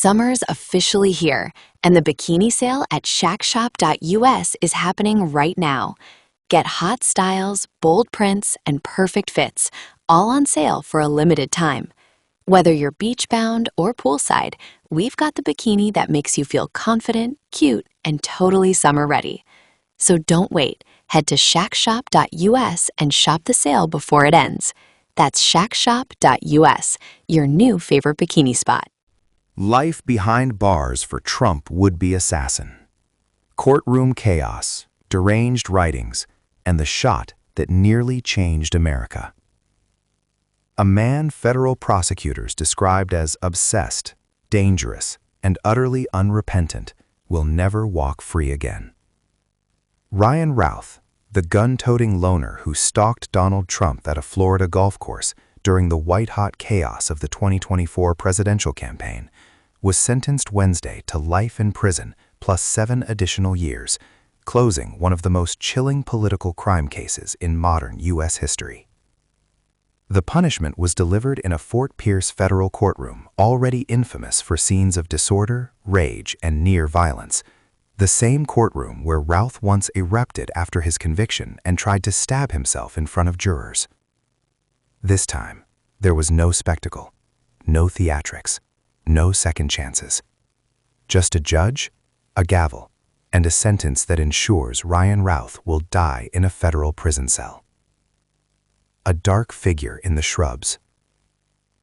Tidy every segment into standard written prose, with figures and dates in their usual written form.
Summer's officially here, and the bikini sale at shackshop.us is happening right now. Get hot styles, bold prints, and perfect fits, all on sale for a limited time. Whether you're beach-bound or poolside, we've got the bikini that makes you feel confident, cute, and totally summer-ready. So don't wait. Head to shackshop.us and shop the sale before it ends. That's shackshop.us, your new favorite bikini spot. Life behind bars for Trump would-be assassin. Courtroom chaos, deranged writings, and the shot that nearly changed America. A man federal prosecutors described as obsessed, dangerous, and utterly unrepentant will never walk free again. Ryan Routh, the gun-toting loner who stalked Donald Trump at a Florida golf course during the white-hot chaos of the 2024 presidential campaign, was sentenced Wednesday to life in prison plus 7 additional years, closing one of the most chilling political crime cases in modern U.S. history. The punishment was delivered in a Fort Pierce federal courtroom already infamous for scenes of disorder, rage, and near violence, the same courtroom where Routh once erupted after his conviction and tried to stab himself in front of jurors. This time, there was no spectacle, no theatrics, no second chances. Just a judge, a gavel, and a sentence that ensures Ryan Routh will die in a federal prison cell. A dark figure in the shrubs.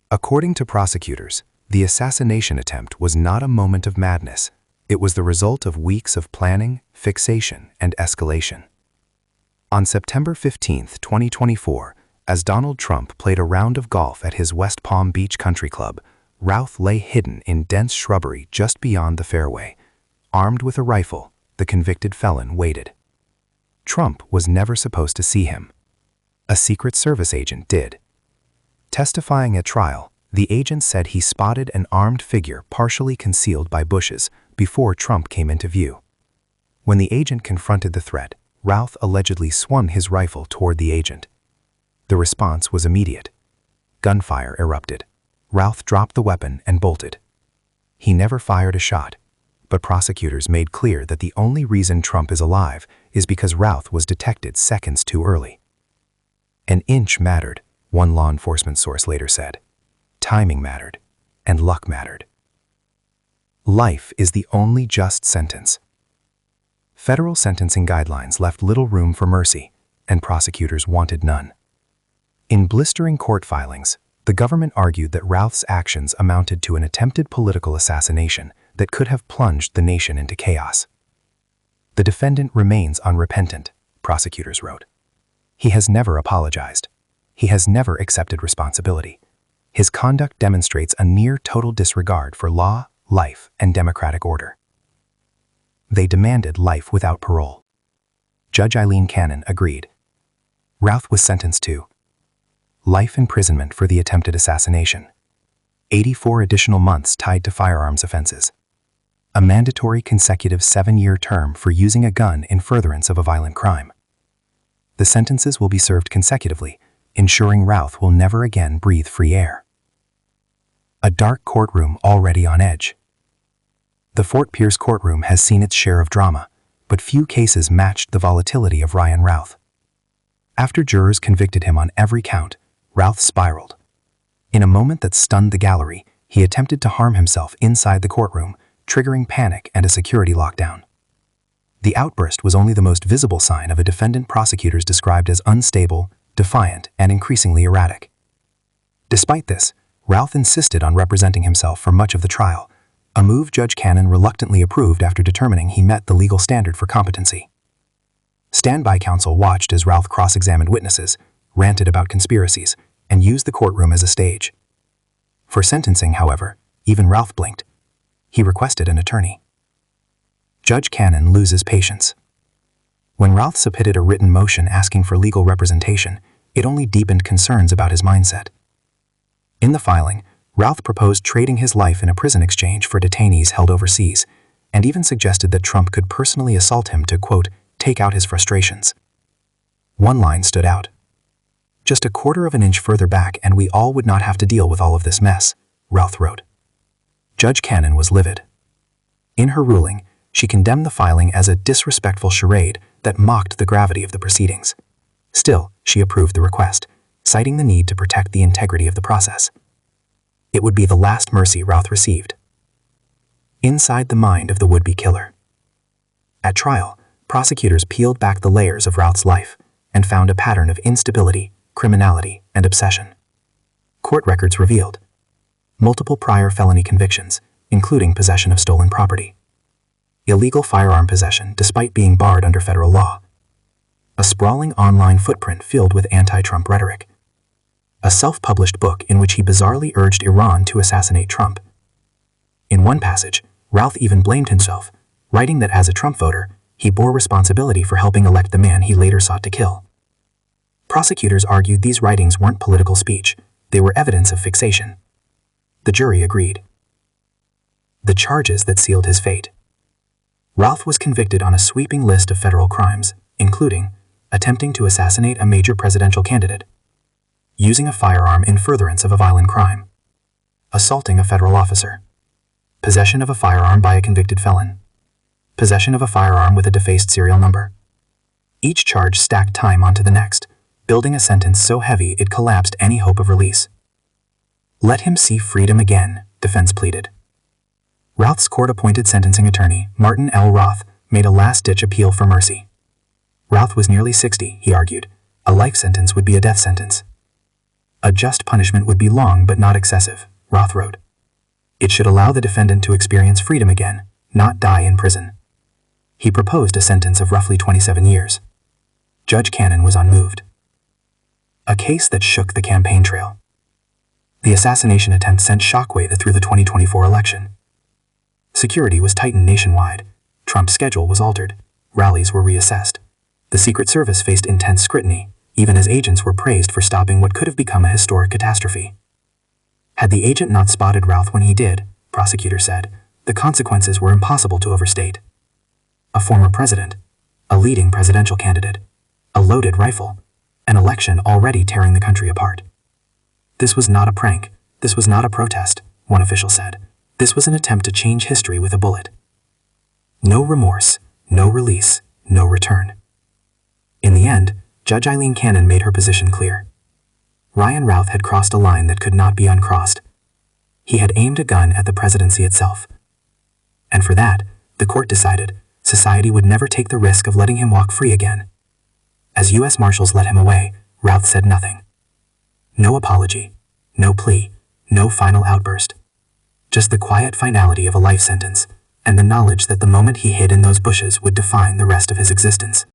According to prosecutors, the assassination attempt was not a moment of madness. It was the result of weeks of planning, fixation, and escalation. On September 15, 2024, as Donald Trump played a round of golf at his West Palm Beach country club, Routh lay hidden in dense shrubbery just beyond the fairway. Armed with a rifle, the convicted felon waited. Trump was never supposed to see him. A Secret Service agent did. Testifying at trial, the agent said he spotted an armed figure partially concealed by bushes before Trump came into view. When the agent confronted the threat, Routh allegedly swung his rifle toward the agent. The response was immediate. Gunfire erupted. Routh dropped the weapon and bolted. He never fired a shot, but prosecutors made clear that the only reason Trump is alive is because Routh was detected seconds too early. An inch mattered, one law enforcement source later said. Timing mattered, and luck mattered. Life is the only just sentence. Federal sentencing guidelines left little room for mercy, and prosecutors wanted none. In blistering court filings, the government argued that Routh's actions amounted to an attempted political assassination that could have plunged the nation into chaos. The defendant remains unrepentant, prosecutors wrote. He has never apologized. He has never accepted responsibility. His conduct demonstrates a near-total disregard for law, life, and democratic order. They demanded life without parole. Judge Aileen Cannon agreed. Routh was sentenced to life imprisonment for the attempted assassination, 84 additional months tied to firearms offenses, a mandatory consecutive 7-year term for using a gun in furtherance of a violent crime. The sentences will be served consecutively, ensuring Routh will never again breathe free air. A dark courtroom already on edge. The Fort Pierce courtroom has seen its share of drama, but few cases matched the volatility of Ryan Routh. After jurors convicted him on every count, Routh spiraled. In a moment that stunned the gallery, he attempted to harm himself inside the courtroom, triggering panic and a security lockdown. The outburst was only the most visible sign of a defendant prosecutors described as unstable, defiant, and increasingly erratic. Despite this, Routh insisted on representing himself for much of the trial, a move Judge Cannon reluctantly approved after determining he met the legal standard for competency. Standby counsel watched as Routh cross-examined witnesses, ranted about conspiracies, and used the courtroom as a stage. For sentencing, however, even Routh blinked. He requested an attorney. Judge Cannon loses patience. When Routh submitted a written motion asking for legal representation, it only deepened concerns about his mindset. In the filing, Routh proposed trading his life in a prison exchange for detainees held overseas, and even suggested that Trump could personally assault him to, quote, take out his frustrations. One line stood out. Just a quarter of an inch further back and we all would not have to deal with all of this mess, Routh wrote. Judge Cannon was livid. In her ruling, she condemned the filing as a disrespectful charade that mocked the gravity of the proceedings. Still, she approved the request, citing the need to protect the integrity of the process. It would be the last mercy Routh received. Inside the mind of the would-be killer. At trial, prosecutors peeled back the layers of Routh's life and found a pattern of instability, criminality, and obsession. Court records revealed multiple prior felony convictions, including possession of stolen property, illegal firearm possession despite being barred under federal law, a sprawling online footprint filled with anti-Trump rhetoric, a self-published book in which he bizarrely urged Iran to assassinate Trump. In one passage, Routh even blamed himself, writing that as a Trump voter, he bore responsibility for helping elect the man he later sought to kill. Prosecutors argued these writings weren't political speech, they were evidence of fixation. The jury agreed. The charges that sealed his fate. Routh was convicted on a sweeping list of federal crimes, including attempting to assassinate a major presidential candidate, using a firearm in furtherance of a violent crime, assaulting a federal officer, possession of a firearm by a convicted felon, possession of a firearm with a defaced serial number. Each charge stacked time onto the next, building a sentence so heavy it collapsed any hope of release. Let him see freedom again, defense pleaded. Routh's court-appointed sentencing attorney, Martin L. Roth, made a last-ditch appeal for mercy. Routh was nearly 60, he argued. A life sentence would be a death sentence. A just punishment would be long but not excessive, Roth wrote. It should allow the defendant to experience freedom again, not die in prison. He proposed a sentence of roughly 27 years. Judge Cannon was unmoved. A case that shook the campaign trail. The assassination attempt sent shockwave through the 2024 election. Security was tightened nationwide. Trump's schedule was altered. Rallies were reassessed. The Secret Service faced intense scrutiny, even as agents were praised for stopping what could have become a historic catastrophe. Had the agent not spotted Routh when he did, prosecutors said, the consequences were impossible to overstate. A former president, a leading presidential candidate, a loaded rifle, an election already tearing the country apart. This was not a prank. This was not a protest, one official said. This was an attempt to change history with a bullet. No remorse, no release, no return. In the end, Judge Aileen Cannon made her position clear. Ryan Routh had crossed a line that could not be uncrossed. He had aimed a gun at the presidency itself. And for that, the court decided, society would never take the risk of letting him walk free again. As U.S. Marshals led him away, Routh said nothing. No apology, no plea, no final outburst. Just the quiet finality of a life sentence, and the knowledge that the moment he hid in those bushes would define the rest of his existence.